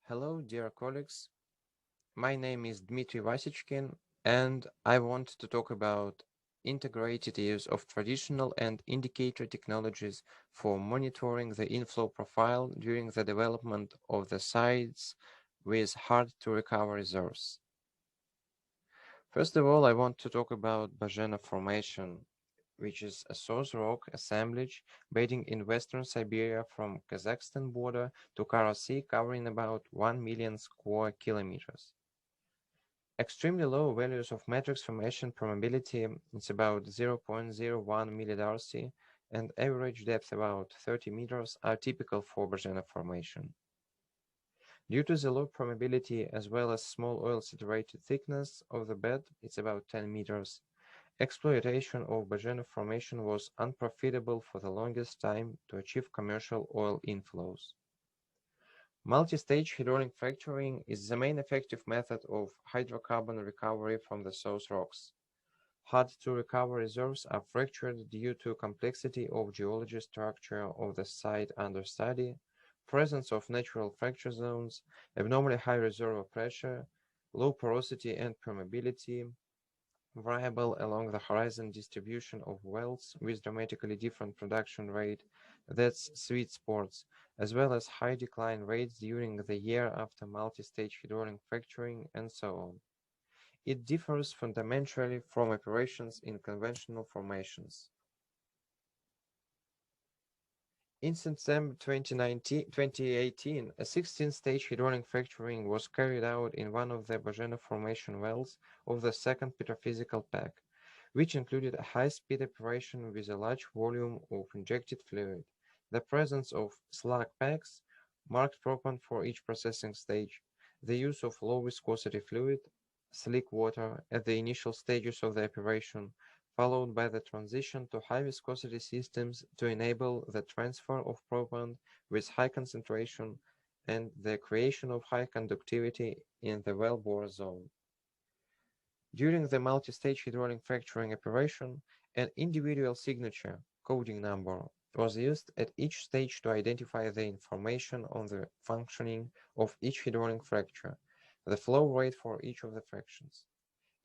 Hello, dear colleagues. My name is Dmitriy Vasechkin, and I want to talk about integrated use of traditional and indicator technologies for monitoring the inflow profile during the development of the sites with hard-to-recover reserves. First of all, I want to talk about Bazhena Formation, which is a source rock assemblage bedding in western Siberia from Kazakhstan border to Kara Sea, covering about 1 million square kilometers. Extremely low values of matrix formation probability, it's about 0.01 millidarcy, and average depth about 30 meters are typical for Bazhena Formation. Due to the low probability as well as small oil saturated thickness of the bed, it's about 10 meters, exploitation of Bazhena Formation was unprofitable for the longest time to achieve commercial oil inflows. Multi-stage hydraulic fracturing is the main effective method of hydrocarbon recovery from the source rocks. Hard-to-recover reserves are fractured due to complexity of geology structure of the site under study, presence of natural fracture zones, abnormally high reservoir pressure, low porosity and permeability, variable along the horizon distribution of wells with dramatically different production rate, that's sweet spots, as well as high decline rates during the year after multi-stage hydraulic fracturing, and so on. It differs fundamentally from operations in conventional formations. In September 2018, a 16-stage hydraulic fracturing was carried out in one of the Bazhena Formation wells of the second petrophysical pack, which included a high-speed operation with a large volume of injected fluid. The presence of slag packs marked PROPPANT for each processing stage, the use of low-viscosity fluid, slick water at the initial stages of the operation, followed by the transition to high-viscosity systems to enable the transfer of PROPPANT with high concentration and the creation of high conductivity in the wellbore zone. During the multi-stage hydraulic fracturing operation, an individual signature coding number was used at each stage to identify the information on the functioning of each hydraulic fracture, the flow rate for each of the fractions.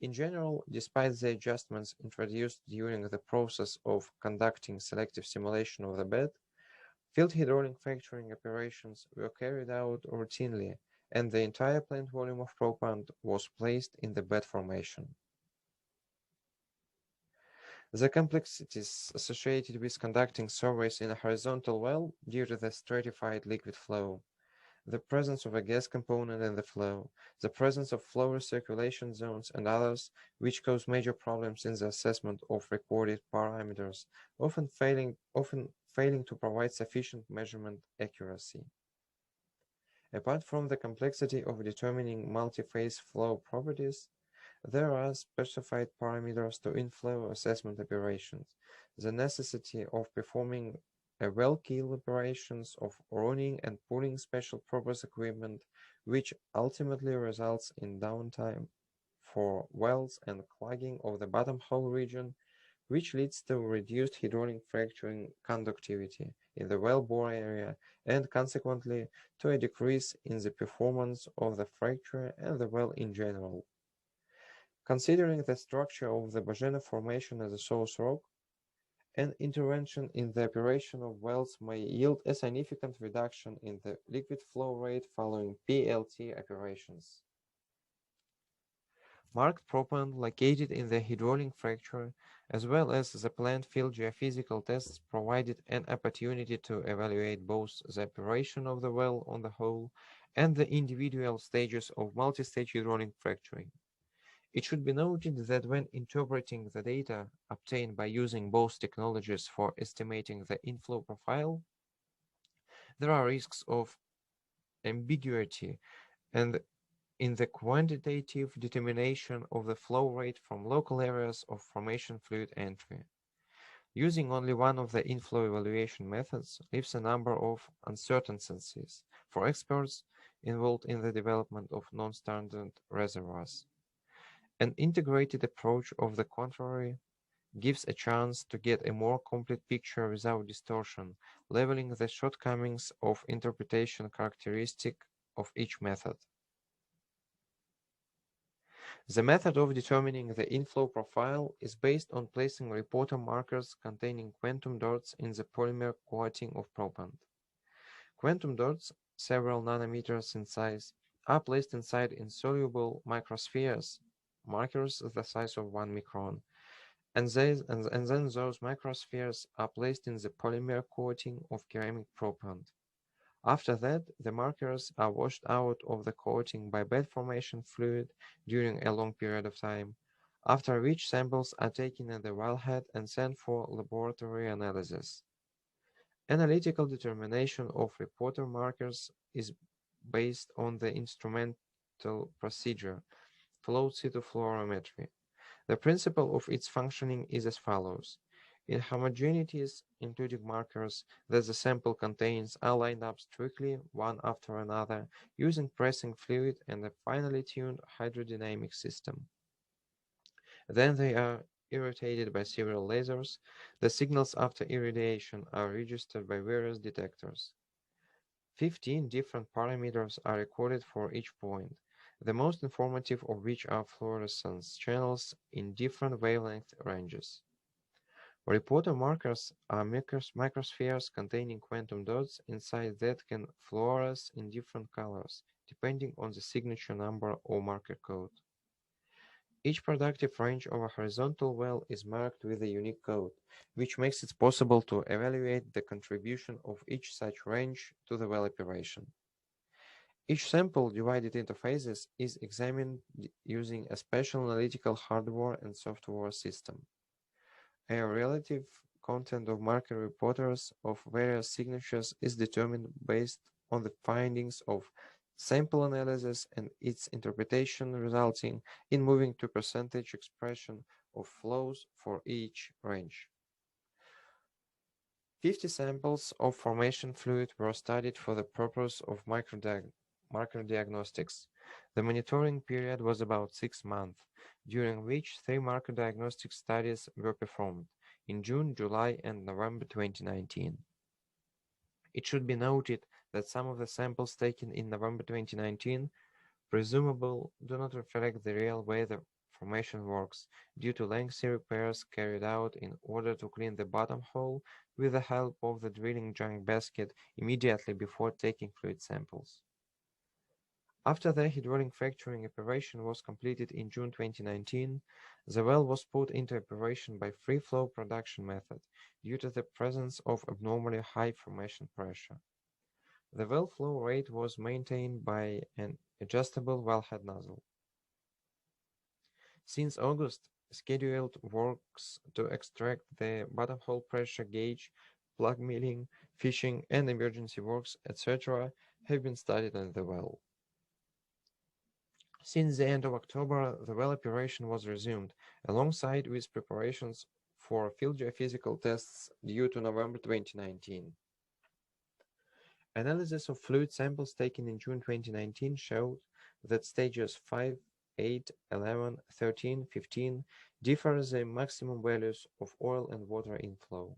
In general, despite the adjustments introduced during the process of conducting selective simulation of the bed, field hydraulic fracturing operations were carried out routinely, and the entire plant volume of PROPPANT was placed in the bed formation. The complexities associated with conducting surveys in a horizontal well due to the stratified liquid flow, the presence of a gas component in the flow, the presence of flow recirculation zones, and others, which cause major problems in the assessment of recorded parameters, often failing to provide sufficient measurement accuracy. Apart from the complexity of determining multi-phase flow properties, there are specified parameters to inflow assessment operations, the necessity of performing a well-kill operations of running and pulling special purpose equipment, which ultimately results in downtime for wells and clogging of the bottom hole region, which leads to reduced hydraulic fracturing conductivity in the wellbore area and consequently to a decrease in the performance of the fracture and the well in general. Considering the structure of the Bazhena Formation as a source rock, an intervention in the operation of wells may yield a significant reduction in the liquid flow rate following PLT operations. Marked PROPPANT located in the hydraulic fracture, as well as the plant field geophysical tests provided an opportunity to evaluate both the operation of the well on the whole and the individual stages of multi-stage hydraulic fracturing. It should be noted that when interpreting the data obtained by using both technologies for estimating the inflow profile, there are risks of ambiguity and in the quantitative determination of the flow rate from local areas of formation fluid entry. Using only one of the inflow evaluation methods leaves a number of uncertainties for experts involved in the development of non-standard reservoirs. An integrated approach of the contrary gives a chance to get a more complete picture without distortion, leveling the shortcomings of interpretation characteristic of each method. The method of determining the inflow profile is based on placing reporter markers containing quantum dots in the polymer coating of PROPPANT. Quantum dots, several nanometers in size, are placed inside insoluble microspheres, markers the size of 1 micron, and then those microspheres are placed in the polymer coating of ceramic PROPPANT. After that, the markers are washed out of the coating by bed formation fluid during a long period of time, after which samples are taken at the wellhead and sent for laboratory analysis. Analytical determination of reporter markers is based on the instrumental procedure, flow cytofluorometry. The principle of its functioning is as follows. Inhomogeneities, including markers that the sample contains, are lined up strictly one after another using pressing fluid and a finely tuned hydrodynamic system. Then they are irradiated by several lasers. The signals after irradiation are registered by various detectors. 15 different parameters are recorded for each point, the most informative of which are fluorescence channels in different wavelength ranges. Reporter markers are microspheres containing quantum dots inside that can fluoresce in different colors, depending on the signature number or marker code. Each productive range of a horizontal well is marked with a unique code, which makes it possible to evaluate the contribution of each such range to the well operation. Each sample, divided into phases, is examined using a special analytical hardware and software system. A relative content of marker reporters of various signatures is determined based on the findings of sample analysis and its interpretation, resulting in moving to percentage expression of flows for each range. 50 samples of formation fluid were studied for the purpose of marker diagnostics. The monitoring period was about 6 months, during which 3 marker diagnostic studies were performed in June, July, and November 2019. It should be noted that some of the samples taken in November 2019, presumably, do not reflect the real way the formation works, due to lengthy repairs carried out in order to clean the bottom hole with the help of the drilling junk basket immediately before taking fluid samples. After the hydraulic fracturing operation was completed in June 2019, the well was put into operation by free flow production method due to the presence of abnormally high formation pressure. The well flow rate was maintained by an adjustable wellhead nozzle. Since August, scheduled works to extract the bottom hole pressure gauge, plug milling, fishing, and emergency works, etc., have been studied on the well. Since the end of October, the well operation was resumed, alongside with preparations for field geophysical tests due to November 2019. Analysis of fluid samples taken in June 2019 showed that stages 5, 8, 11, 13, 15 differ the maximum values of oil and water inflow.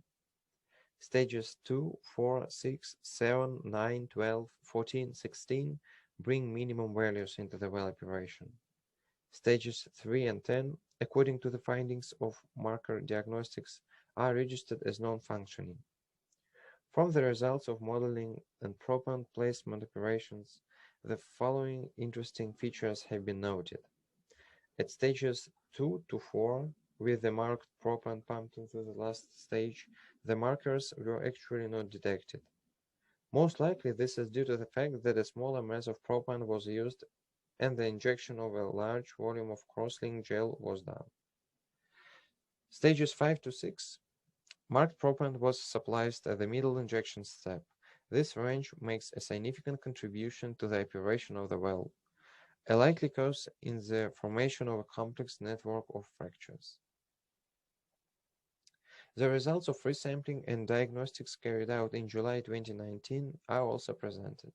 Stages 2, 4, 6, 7, 9, 12, 14, 16 bring minimum values into the well operation. Stages 3 and 10, according to the findings of marker diagnostics, are registered as non-functioning. From the results of modeling and PROPPANT placement operations, the following interesting features have been noted. At stages 2 to 4, with the marked PROPPANT pumped into the last stage, the markers were actually not detected. Most likely this is due to the fact that a smaller mass of PROPPANT was used and the injection of a large volume of crosslink gel was done. Stages 5 to 6, marked PROPPANT was supplied at the middle injection step. This range makes a significant contribution to the operation of the well, a likely cause in the formation of a complex network of fractures. The results of resampling and diagnostics carried out in July 2019 are also presented.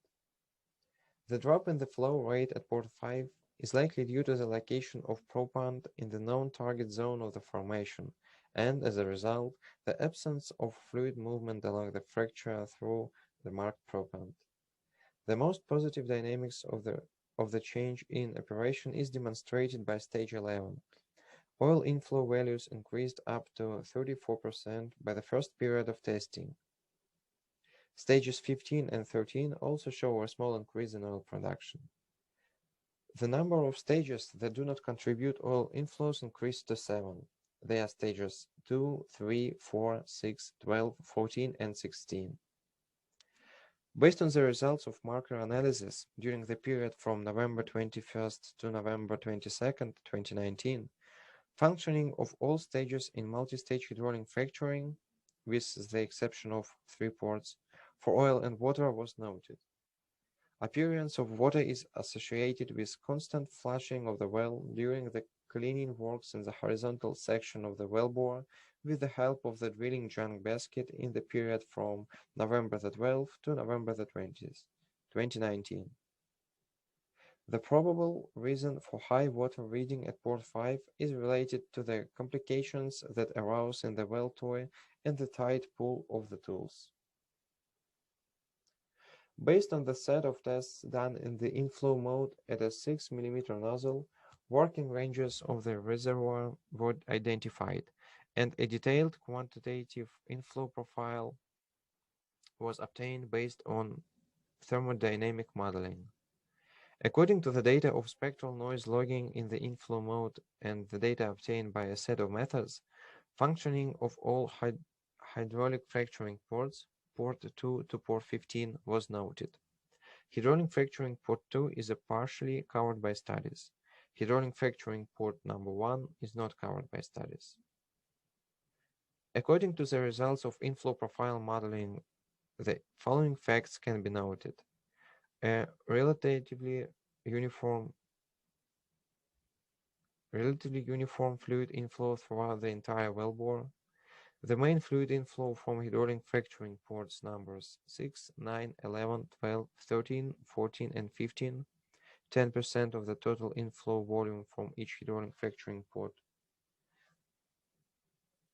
The drop in the flow rate at port 5 is likely due to the location of PROPPANT in the known target zone of the formation, and as a result, the absence of fluid movement along the fracture through the marked PROPPANT. The most positive dynamics of the change in operation is demonstrated by stage 11. Oil inflow values increased up to 34% by the first period of testing. Stages 15 and 13 also show a small increase in oil production. The number of stages that do not contribute oil inflows increased to 7. They are stages 2, 3, 4, 6, 12, 14, and 16. Based on the results of marker analysis during the period from November 21st to November 22nd, 2019, functioning of all stages in multi-stage hydraulic fracturing, with the exception of 3 ports, for oil and water was noted. Appearance of water is associated with constant flushing of the well during the cleaning works in the horizontal section of the wellbore with the help of the drilling junk basket in the period from November the 12th to November the 20th, 2019. The probable reason for high water reading at port 5 is related to the complications that arouse in the well toy and the tight pull of the tools. Based on the set of tests done in the inflow mode at a 6 mm nozzle, working ranges of the reservoir were identified, and a detailed quantitative inflow profile was obtained based on thermodynamic modeling. According to the data of spectral noise logging in the inflow mode and the data obtained by a set of methods, functioning of all hydraulic fracturing ports, port 2 to port 15, was noted. Hydraulic fracturing port 2 is partially covered by studies. Hydraulic fracturing port number 1 is not covered by studies. According to the results of inflow profile modeling, the following facts can be noted. A relatively uniform fluid inflow throughout the entire wellbore. The main fluid inflow from hydraulic fracturing ports numbers 6, 9, 11, 12, 13, 14, and 15, 10% of the total inflow volume from each hydraulic fracturing port.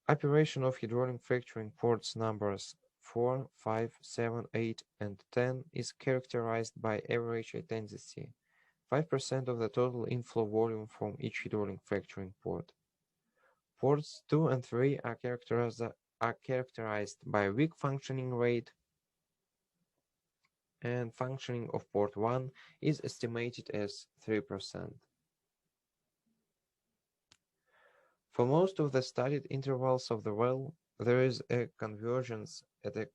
Operation of hydraulic fracturing ports numbers 4, 5, 7, 8, and 10 is characterized by average intensity, 5% of the total inflow volume from each hydraulic fracturing port. Ports 2 and 3 are characterized by weak functioning rate, and functioning of port 1 is estimated as 3%. For most of the studied intervals of the well, there is a convergence at a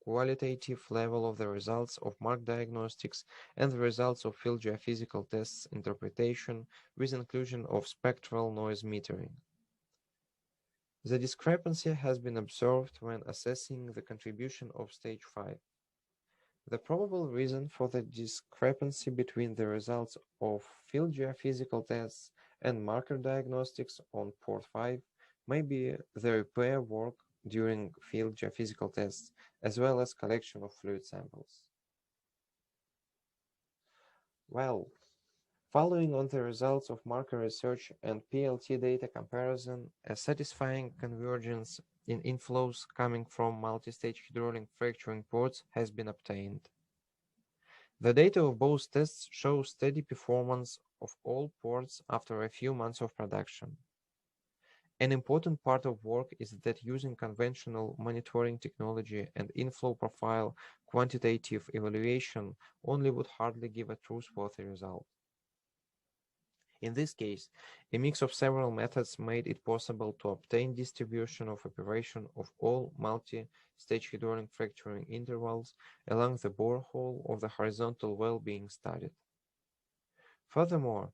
qualitative level of the results of mark diagnostics and the results of field geophysical tests interpretation with inclusion of spectral noise metering. The discrepancy has been observed when assessing the contribution of stage 5. The probable reason for the discrepancy between the results of field geophysical tests and marker diagnostics on port 5 may be the repair work during field geophysical tests, as well as collection of fluid samples. Well, following on the results of marker research and PLT data comparison, a satisfying convergence in inflows coming from multi-stage hydraulic fracturing ports has been obtained. The data of both tests show steady performance of all ports after a few months of production. An important part of work is that using conventional monitoring technology and inflow profile quantitative evaluation only would hardly give a truthworthy result. In this case, a mix of several methods made it possible to obtain distribution of operation of all multi-stage hydraulic fracturing intervals along the borehole of the horizontal well being studied. Furthermore,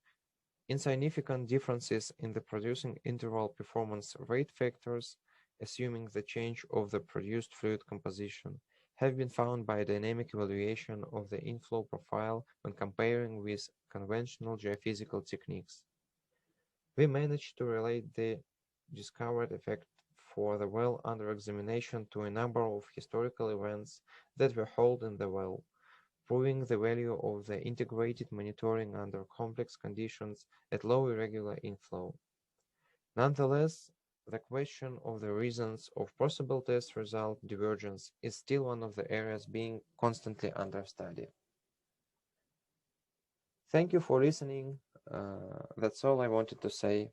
insignificant differences in the producing interval performance rate factors, assuming the change of the produced fluid composition, have been found by dynamic evaluation of the inflow profile when comparing with conventional geophysical techniques. We managed to relate the discovered effect for the well under examination to a number of historical events that were held in the well, proving the value of the integrated monitoring under complex conditions at low irregular inflow. Nonetheless, the question of the reasons of possible test result divergence is still one of the areas being constantly under study. Thank you for listening. That's all I wanted to say.